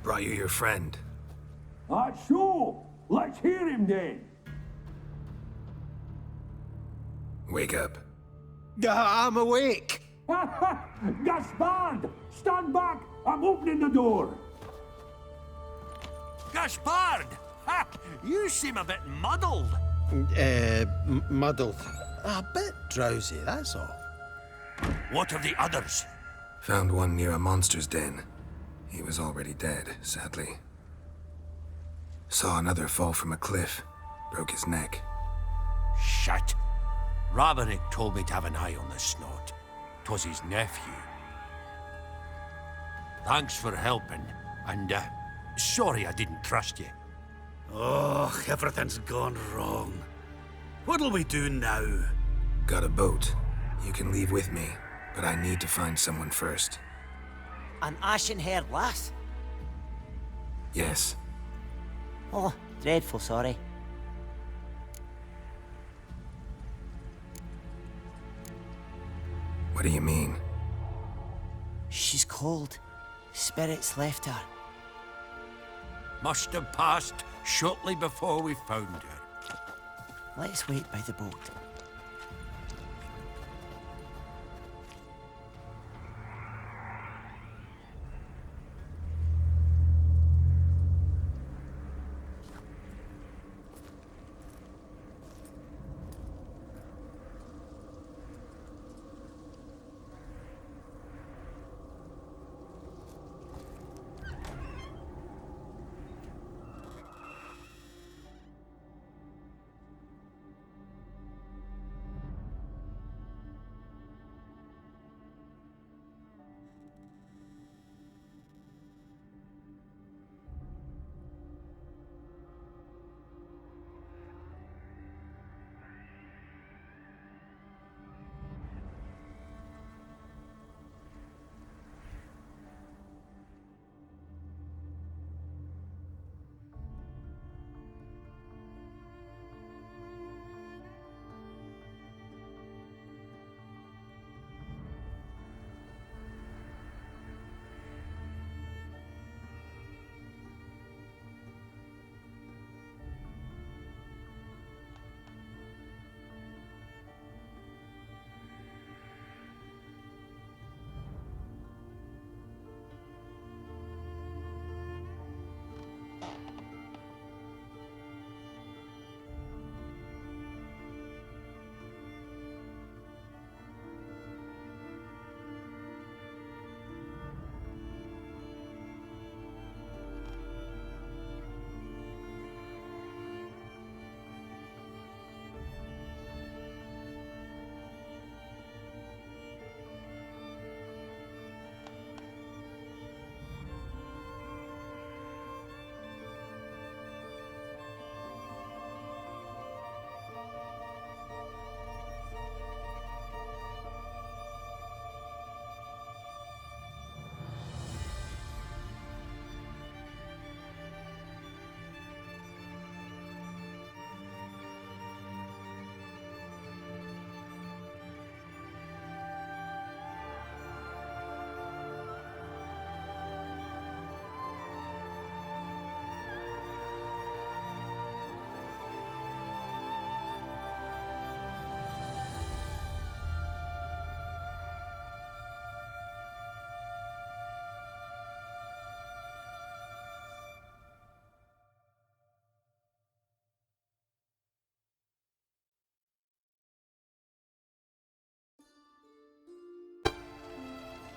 Brought you your friend. So, let's hear him then. Wake up. I'm awake. Gaspard! Stand back! I'm opening the door! Gaspard! Ha! You seem a bit muddled. Muddled. A bit drowsy, that's all. What of the others? Found one near a monster's den. He was already dead, sadly. Saw another fall from a cliff. Broke his neck. Shit. Roderick told me to have an eye on the snot. 'Twas his nephew. Thanks for helping, and sorry I didn't trust you. Oh, everything's gone wrong. What'll we do now? Got a boat. You can leave with me, but I need to find someone first. An ashen-haired lass? Yes. Oh, dreadful sorry. What do you mean? She's cold. Spirits left her. Must have passed shortly before we found her. Let's wait by the boat.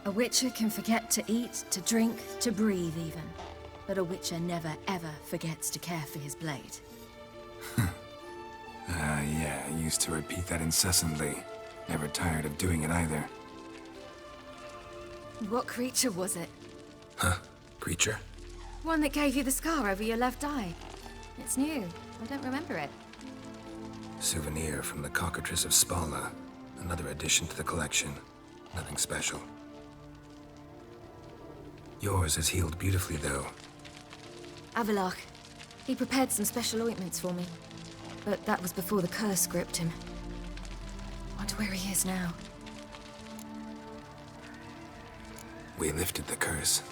A witcher can forget to eat, to drink, to breathe even. But a witcher never ever forgets to care for his blade. Yeah, I used to repeat that incessantly. Never tired of doing it either. What creature was it? Huh? Creature? One that gave you the scar over your left eye. It's new. I don't remember it. Souvenir from the cockatrice of Spala. Another addition to the collection. Nothing special. Yours has healed beautifully, though. Avalach. He prepared some special ointments for me. But that was before the curse gripped him. Wonder where he is now. We lifted the curse.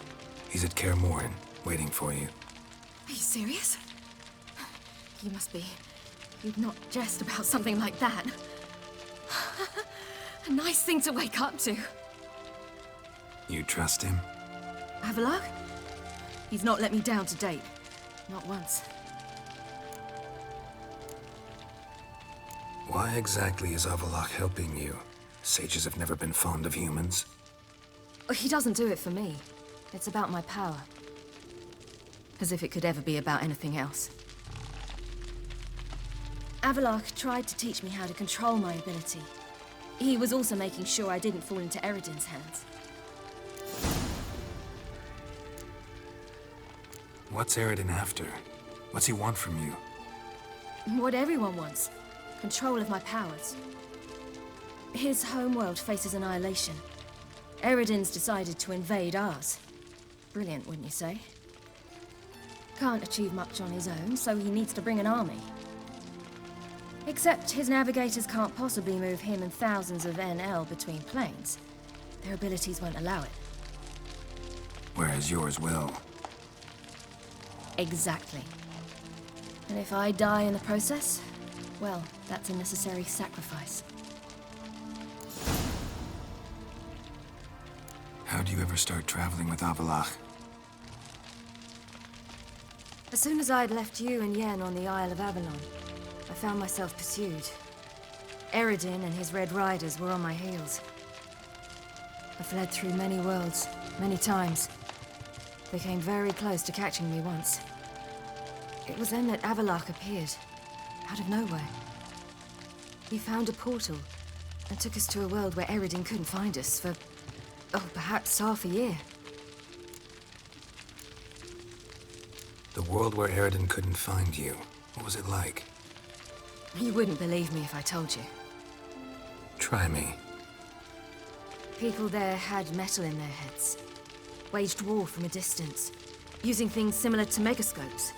He's at Kaer Morhen, waiting for you. Are you serious? You must be. You'd not jest about something like that. A nice thing to wake up to. You trust him? Avallac'h? He's not let me down to date. Not once. Why exactly is Avallac'h helping you? Sages have never been fond of humans. He doesn't do it for me. It's about my power. As if it could ever be about anything else. Avallac'h tried to teach me how to control my ability. He was also making sure I didn't fall into Eredin's hands. What's Eredin after? What's he want from you? What everyone wants. Control of my powers. His homeworld faces annihilation. Eredin's decided to invade ours. Brilliant, wouldn't you say? Can't achieve much on his own, so he needs to bring an army. Except his navigators can't possibly move him and thousands of NL between planes. Their abilities won't allow it. Whereas yours will. Exactly. And if I die in the process, well, that's a necessary sacrifice. How do you ever start traveling with Avallac'h? As soon as I'd left you and Yen on the Isle of Avalon, I found myself pursued. Eredin and his Red Riders were on my heels. I fled through many worlds, many times. They came very close to catching me once. It was then that Avallac'h appeared, out of nowhere. He found a portal and took us to a world where Eredin couldn't find us for, perhaps half a year. The world where Eredin couldn't find you. What was it like? You wouldn't believe me if I told you. Try me. People there had metal in their heads. Waged war from a distance, using things similar to megascopes.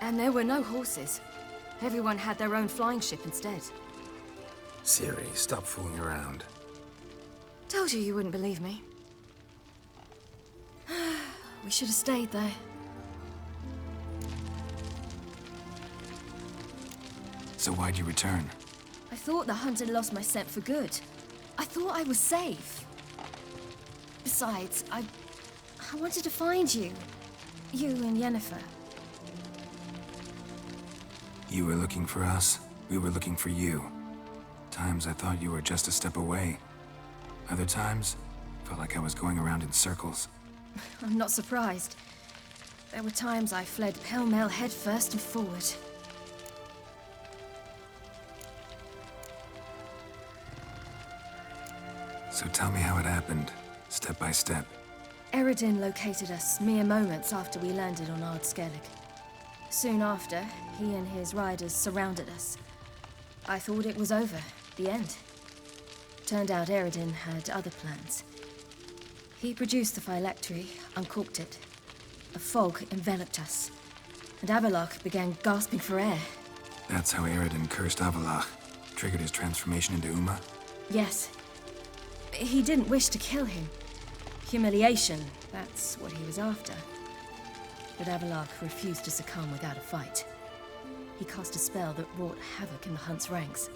And there were no horses. Everyone had their own flying ship instead. Ciri, stop fooling around. Told you you wouldn't believe me. We should have stayed there. So why'd you return? I thought the hunt had lost my scent for good. I thought I was safe. Besides, I wanted to find you. You and Yennefer. You were looking for us. We were looking for you. Times I thought you were just a step away. Other times, felt like I was going around in circles. I'm not surprised. There were times I fled pell-mell headfirst and forward. So tell me how it happened, step by step. Eredin located us mere moments after we landed on Ard Skellig. Soon after, he and his riders surrounded us. I thought it was over, the end. Turned out Eredin had other plans. He produced the phylactery, uncorked it. A fog enveloped us, and Avallac'h began gasping for air. That's how Eredin cursed Avallac'h, triggered his transformation into Uma? Yes. He didn't wish to kill him. Humiliation, that's what he was after. But Avallac'h refused to succumb without a fight. He cast a spell that wrought havoc in the hunt's ranks.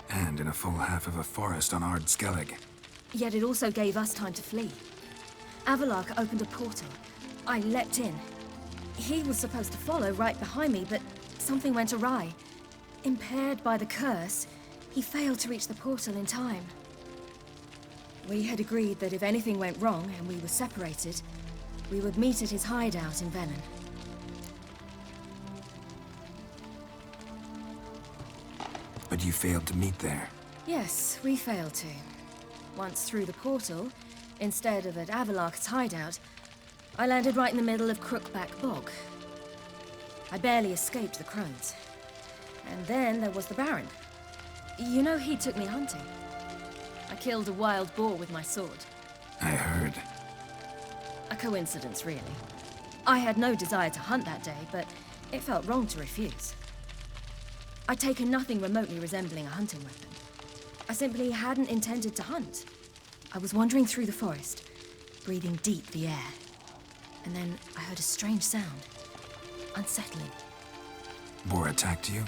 And in a full half of a forest on Ard Skellig. Yet it also gave us time to flee. Avallac'h opened a portal. I leapt in. He was supposed to follow right behind me, but something went awry. Impaired by the curse, he failed to reach the portal in time. We had agreed that if anything went wrong and we were separated, we would meet at his hideout in Venin. But you failed to meet there. Yes, we failed to. Once through the portal, instead of at Avallac'h's hideout, I landed right in the middle of Crookback Bog. I barely escaped the crones. And then there was the Baron. You know, he took me hunting. I killed a wild boar with my sword. I heard. A coincidence, really. I had no desire to hunt that day, but it felt wrong to refuse. I'd taken nothing remotely resembling a hunting weapon. I simply hadn't intended to hunt. I was wandering through the forest, breathing deep the air. and then I heard a strange sound. Unsettling. Boar attacked you?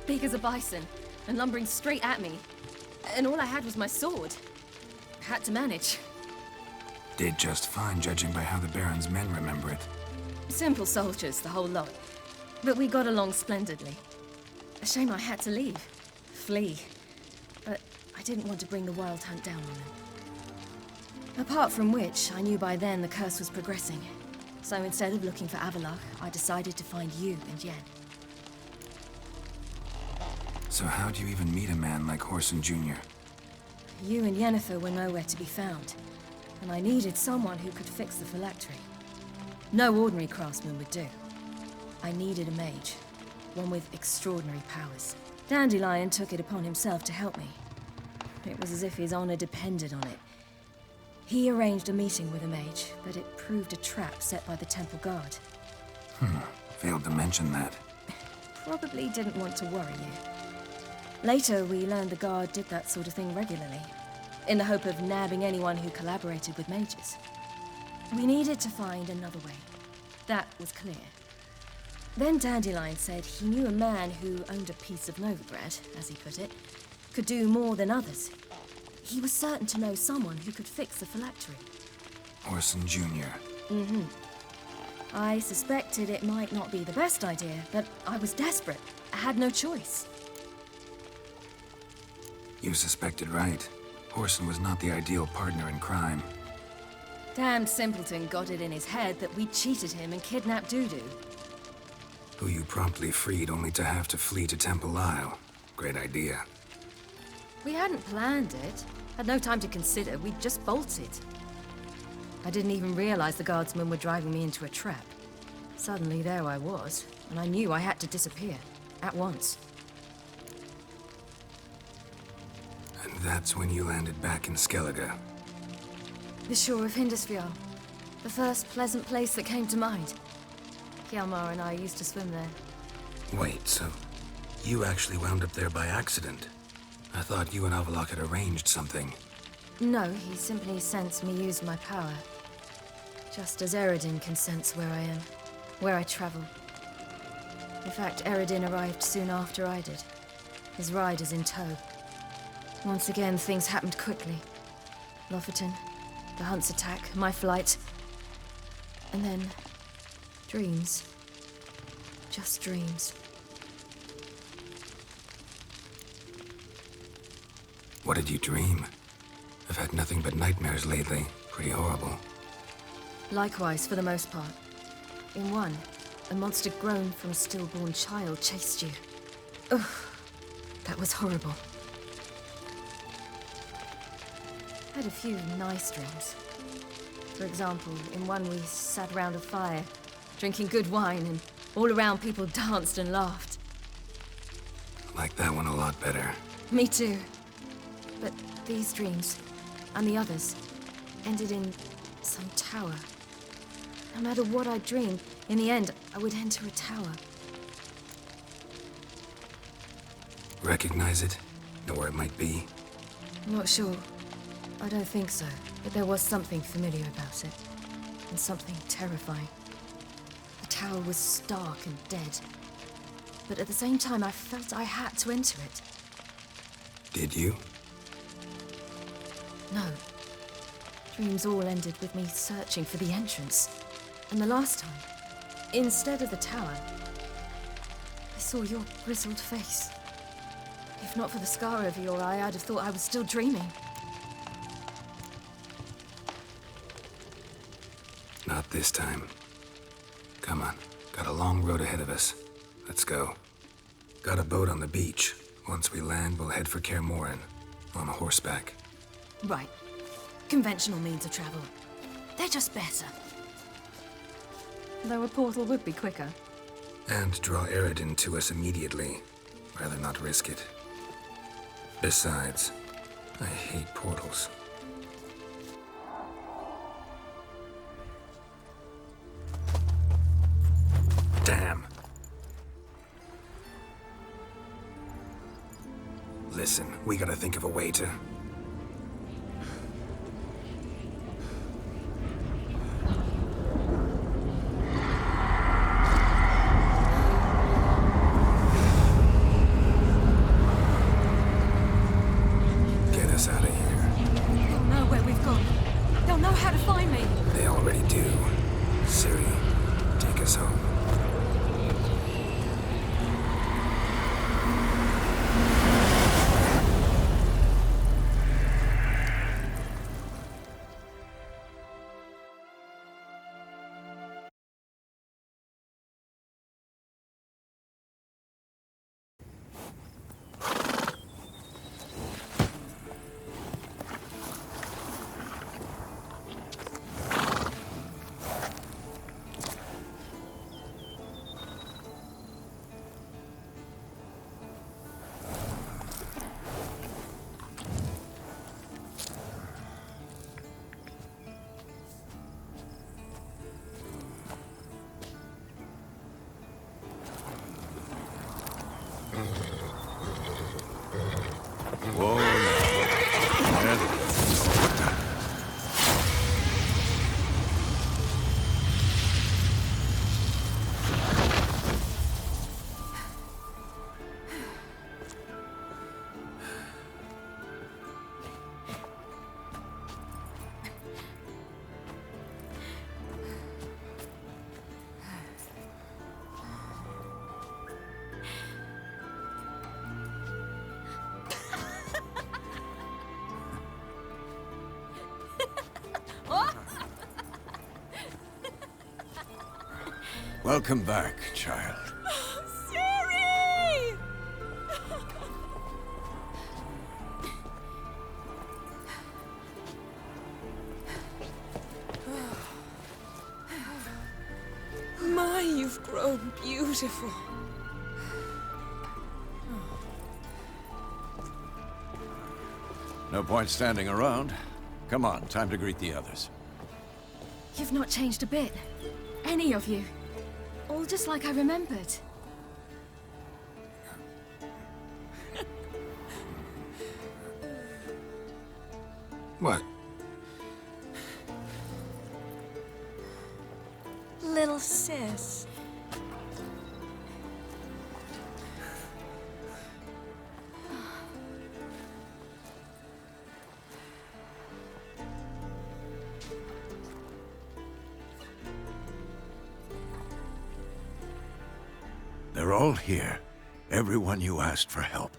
Big as a bison, and lumbering straight at me. And all I had was my sword. Had to manage. Did just fine, judging by how the Baron's men remember it. Simple soldiers, the whole lot. But we got along splendidly. A shame I had to leave. Flee. But I didn't want to bring the wild hunt down on them. Apart from which, I knew by then the curse was progressing. So instead of looking for Avallac'h, I decided to find you and Yen. So how do you even meet a man like Whoreson Jr.? You and Yennefer were nowhere to be found. And I needed someone who could fix the phylactery. No ordinary craftsman would do. I needed a mage. One with extraordinary powers. Dandelion took it upon himself to help me. It was as if his honor depended on it. He arranged a meeting with a mage, but it proved a trap set by the temple guard. Failed to mention that. Probably didn't want to worry you. Later, we learned the guard did that sort of thing regularly, in the hope of nabbing anyone who collaborated with mages. We needed to find another way. That was clear. Then Dandelion said he knew a man who owned a piece of Novigrad, as he put it, could do more than others. He was certain to know someone who could fix the phylactery. Whoreson Jr. I suspected it might not be the best idea, but I was desperate. I had no choice. You suspected right. Whoreson was not the ideal partner in crime. Damned simpleton got it in his head that we cheated him and kidnapped Dudu. Who you promptly freed only to have to flee to Temple Isle. Great idea. We hadn't planned it. Had no time to consider. We just bolted. I didn't even realize the guardsmen were driving me into a trap. Suddenly there I was, and I knew I had to disappear. At once. And that's when you landed back in Skellige. The shore of Hindisfjall. The first pleasant place that came to mind. Hjalmar and I used to swim there. Wait, so you actually wound up there by accident? I thought you and Avallac'h had arranged something. No, he simply sensed me use my power. Just as Eredin can sense where I am, where I travel. In fact, Eredin arrived soon after I did. His riders in tow. Once again, things happened quickly. Lofoten, the hunt's attack, my flight. And then, dreams. Just dreams. What did you dream? I've had nothing but nightmares lately. Pretty horrible. Likewise, for the most part. In one, a monster grown from a stillborn child chased you. Ugh, that was horrible. I had a few nice dreams. For example, in one we sat round a fire, drinking good wine, and all around people danced and laughed. Like that one a lot better. Me too. But these dreams, and the others, ended in some tower. No matter what I dreamed, in the end, I would enter a tower. Recognize it? Know where it might be? Not sure. I don't think so. But there was something familiar about it. And something terrifying. The tower was stark and dead. But at the same time, I felt I had to enter it. Did you? No. Dreams all ended with me searching for the entrance. And the last time, instead of the tower, I saw your grizzled face. If not for the scar over your eye, I'd have thought I was still dreaming. Not this time. Come on. Got a long road ahead of us. Let's go. Got a boat on the beach. Once we land, we'll head for Kaer Morhen. On horseback. Right. Conventional means of travel. They're just better. Though a portal would be quicker. And draw Eredin to us immediately. Rather not risk it. Besides, I hate portals. Damn. Listen, we gotta think of a way to... Welcome back, child. Ciri! My, you've grown beautiful. No point standing around. Come on, time to greet the others. You've not changed a bit. Any of you. All just like I remembered. What? Little sis. They're all here. Everyone you asked for help.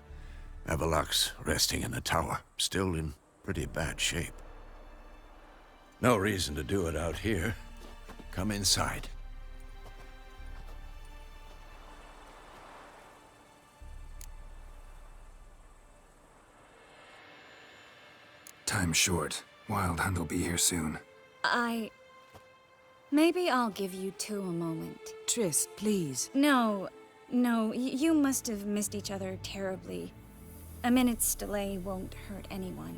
Avalok's resting in the tower, still in pretty bad shape. No reason to do it out here. Come inside. Time's short. Wild Hunt will be here soon. Maybe I'll give you two a moment. Triss, please. No, you must have missed each other terribly. A minute's delay won't hurt anyone.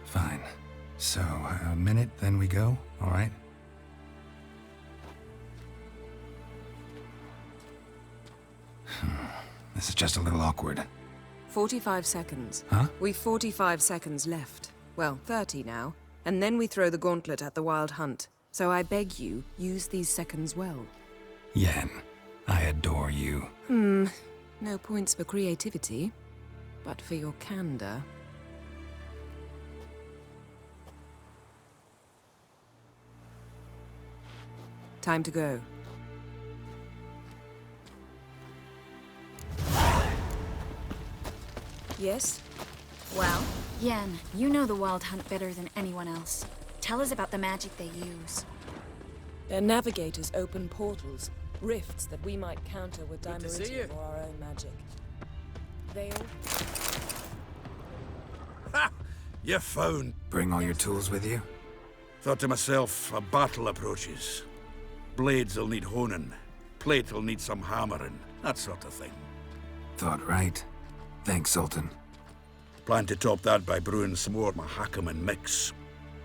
Fine. So, a minute, then we go, all right? This is just a little awkward. 45 seconds. Huh? We've 45 seconds left. Well, 30 now. And then we throw the gauntlet at the Wild Hunt. So I beg you, use these seconds well. Yen, I adore you. No points for creativity, but for your candor. Time to go. Yes? Well, Yen, you know the Wild Hunt better than anyone else. Tell us about the magic they use. Their navigators open portals, rifts that we might counter with dimeritium or our own magic. They all... Ha! You found. Bring all your tools with you? Thought to myself, a battle approaches. Blades'll need honing. Plate'll need some hammering. That sort of thing. Thought right. Thanks, Sultan. Plan to top that by brewing some more Mahakaman mix.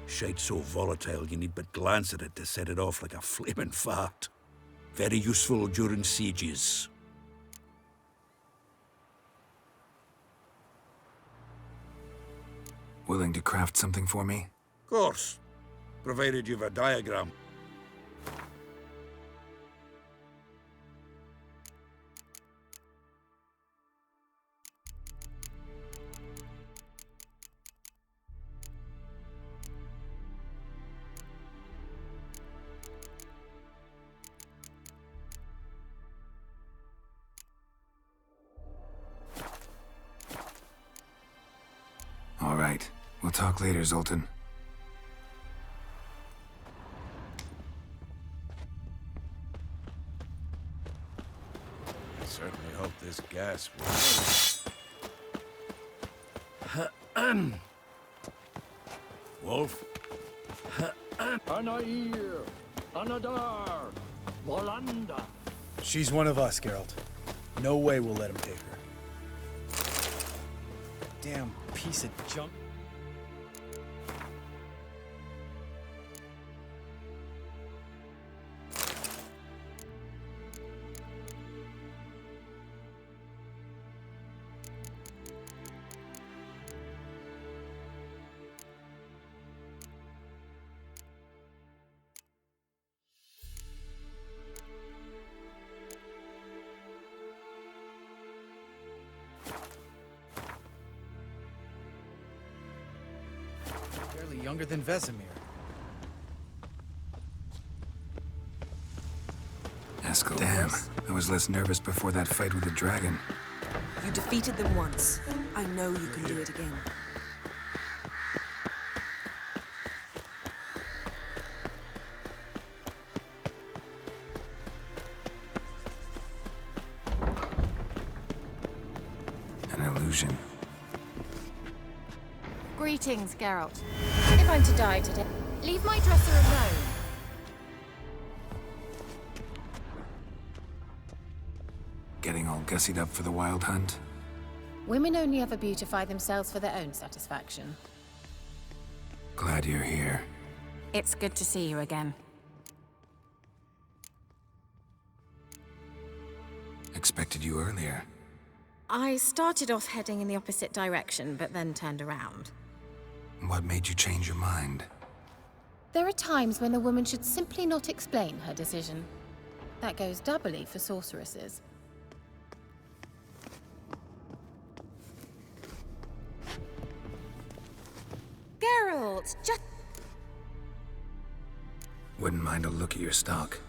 Shite so volatile you need but glance at it to set it off like a flaming fart. Very useful during sieges. Willing to craft something for me? Course. Provided you've a diagram. All right. We'll talk later, Zoltan. I certainly hope this gas will... Wolf? Anair, Anadar, Volanda. She's one of us, Geralt. No way we'll let him take her. Damn piece of junk. Barely younger than Vesemir. Eskel. Damn. I was less nervous before that fight with the dragon. You defeated them once. I know you can do it again. illusion. Greetings, Geralt. If I'm to die today, leave my dresser alone. Getting all gussied up for the wild hunt? Women only ever beautify themselves for their own satisfaction. Glad you're here. It's good to see you again. Expected you earlier. I started off heading in the opposite direction, but then turned around. What made you change your mind? There are times when a woman should simply not explain her decision. That goes doubly for sorceresses. Geralt, just... Wouldn't mind a look at your stock.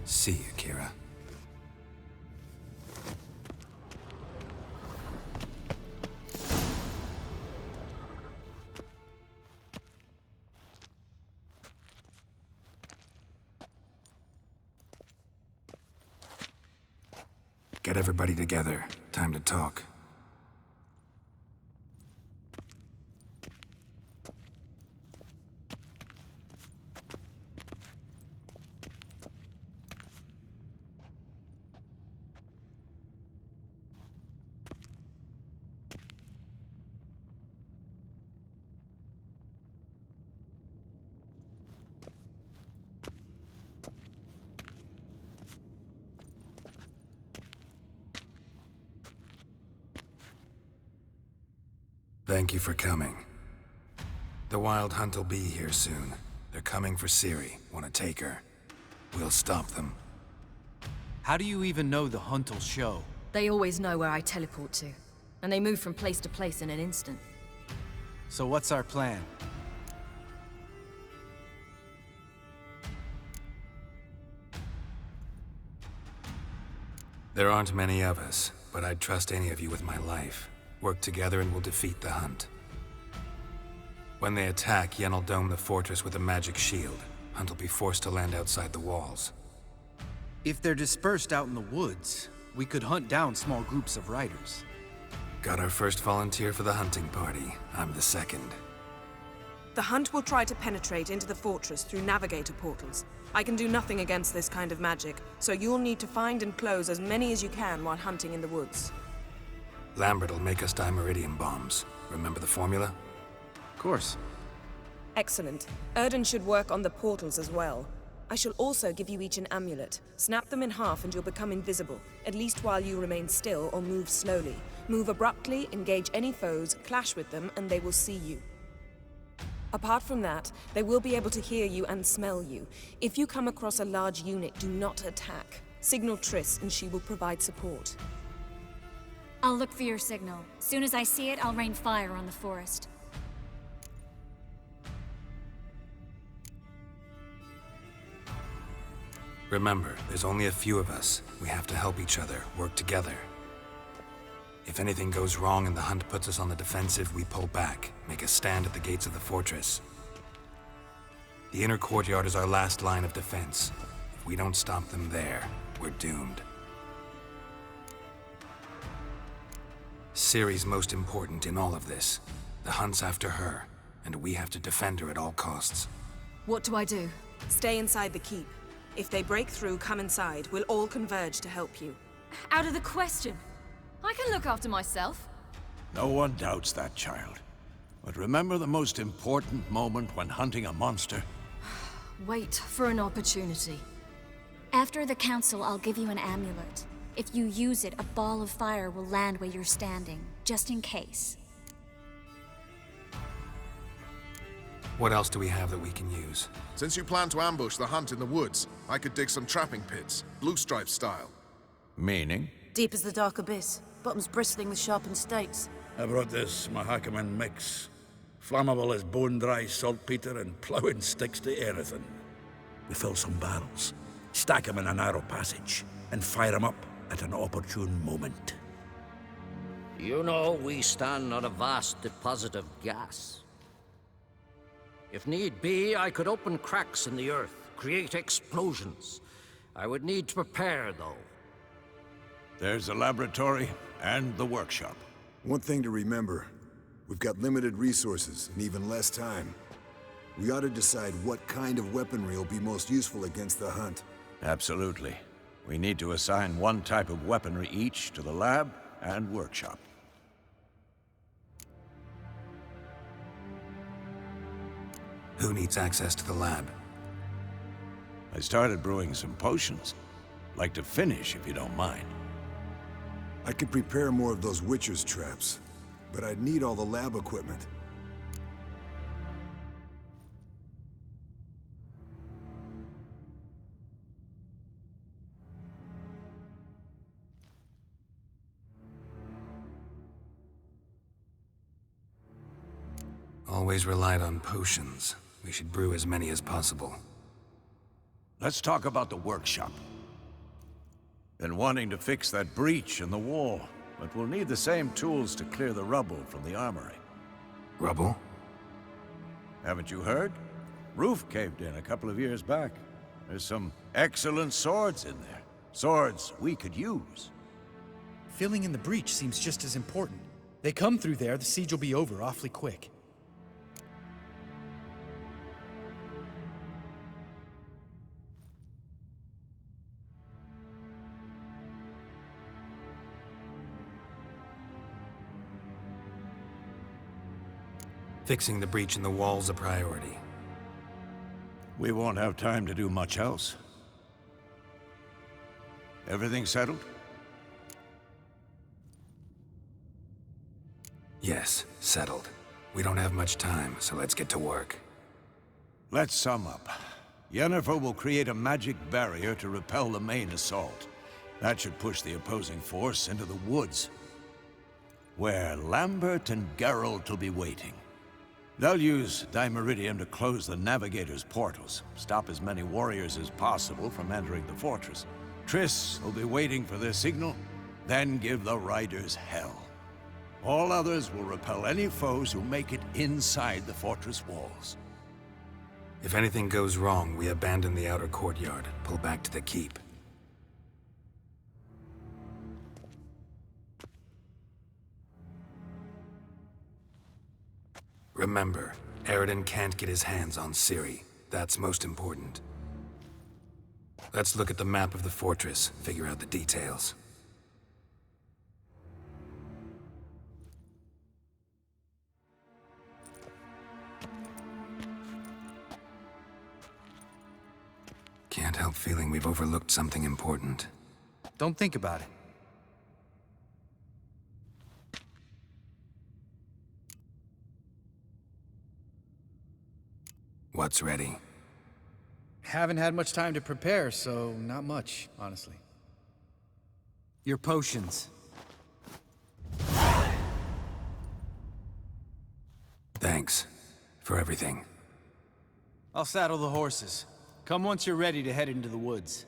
See you, Kira. Get everybody together. Time to talk. Thank you for coming. The Wild Hunt will be here soon. They're coming for Ciri. Want to take her? We'll stop them. How do you even know the hunt will show? They always know where I teleport to. And they move from place to place in an instant. So what's our plan? There aren't many of us, but I'd trust any of you with my life. Work together and we'll defeat the hunt. When they attack, Yen will dome the fortress with a magic shield. Hunt will be forced to land outside the walls. If they're dispersed out in the woods, we could hunt down small groups of riders. Got our first volunteer for the hunting party. I'm the second. The hunt will try to penetrate into the fortress through navigator portals. I can do nothing against this kind of magic, so you'll need to find and close as many as you can while hunting in the woods. Lambert will make us dimeridium bombs. Remember the formula? Of course. Excellent. Erden should work on the portals as well. I shall also give you each an amulet. Snap them in half and you'll become invisible, at least while you remain still or move slowly. Move abruptly, engage any foes, clash with them, and they will see you. Apart from that, they will be able to hear you and smell you. If you come across a large unit, do not attack. Signal Triss and she will provide support. I'll look for your signal. Soon as I see it, I'll rain fire on the forest. Remember, there's only a few of us. We have to help each other, work together. If anything goes wrong and the hunt puts us on the defensive, we pull back, make a stand at the gates of the fortress. The inner courtyard is our last line of defense. If we don't stop them there, we're doomed. Ciri's most important in all of this. The hunt's after her, and we have to defend her at all costs. What do I do? Stay inside the keep. If they break through, come inside. We'll all converge to help you. Out of the question. I can look after myself. No one doubts that child. But remember the most important moment when hunting a monster? Wait for an opportunity. After the council, I'll give you an amulet. If you use it, a ball of fire will land where you're standing, just in case. What else do we have that we can use? Since you plan to ambush the hunt in the woods, I could dig some trapping pits, blue stripe style. Meaning? Deep as the dark abyss, bottoms bristling with sharpened stakes. I brought this Mahakaman mix. Flammable as bone-dry saltpeter and ploughing sticks to anything. We fill some barrels, stack them in a narrow passage, and fire them up at an opportune moment. You know, we stand on a vast deposit of gas. If need be, I could open cracks in the earth, create explosions. I would need to prepare, though. There's the laboratory and the workshop. One thing to remember, we've got limited resources and even less time. We ought to decide what kind of weaponry will be most useful against the hunt. Absolutely. We need to assign one type of weaponry each to the lab and workshop. Who needs access to the lab? I started brewing some potions. Like to finish, if you don't mind. I could prepare more of those Witcher's traps, but I'd need all the lab equipment. Always relied on potions. We should brew as many as possible. Let's talk about the workshop. Been wanting to fix that breach in the wall, but we'll need the same tools to clear the rubble from the armory. Rubble? Haven't you heard? Roof caved in a couple of years back. There's some excellent swords in there. Swords we could use. Filling in the breach seems just as important. They come through there, the siege will be over awfully quick. Fixing the breach in the wall's a priority. We won't have time to do much else. Everything settled? Yes, settled. We don't have much time, so let's get to work. Let's sum up. Yennefer will create a magic barrier to repel the main assault. That should push the opposing force into the woods, where Lambert and Geralt will be waiting. They'll use Dimeridium to close the Navigator's portals, stop as many warriors as possible from entering the fortress. Triss will be waiting for their signal, then give the riders hell. All others will repel any foes who make it inside the fortress walls. If anything goes wrong, we abandon the outer courtyard, pull back to the keep. Remember, Eridan can't get his hands on Ciri. That's most important. Let's look at the map of the fortress, figure out the details. Can't help feeling we've overlooked something important. Don't think about it. What's ready? Haven't had much time to prepare, so not much, honestly. Your potions. Thanks for everything. I'll saddle the horses. Come once you're ready to head into the woods.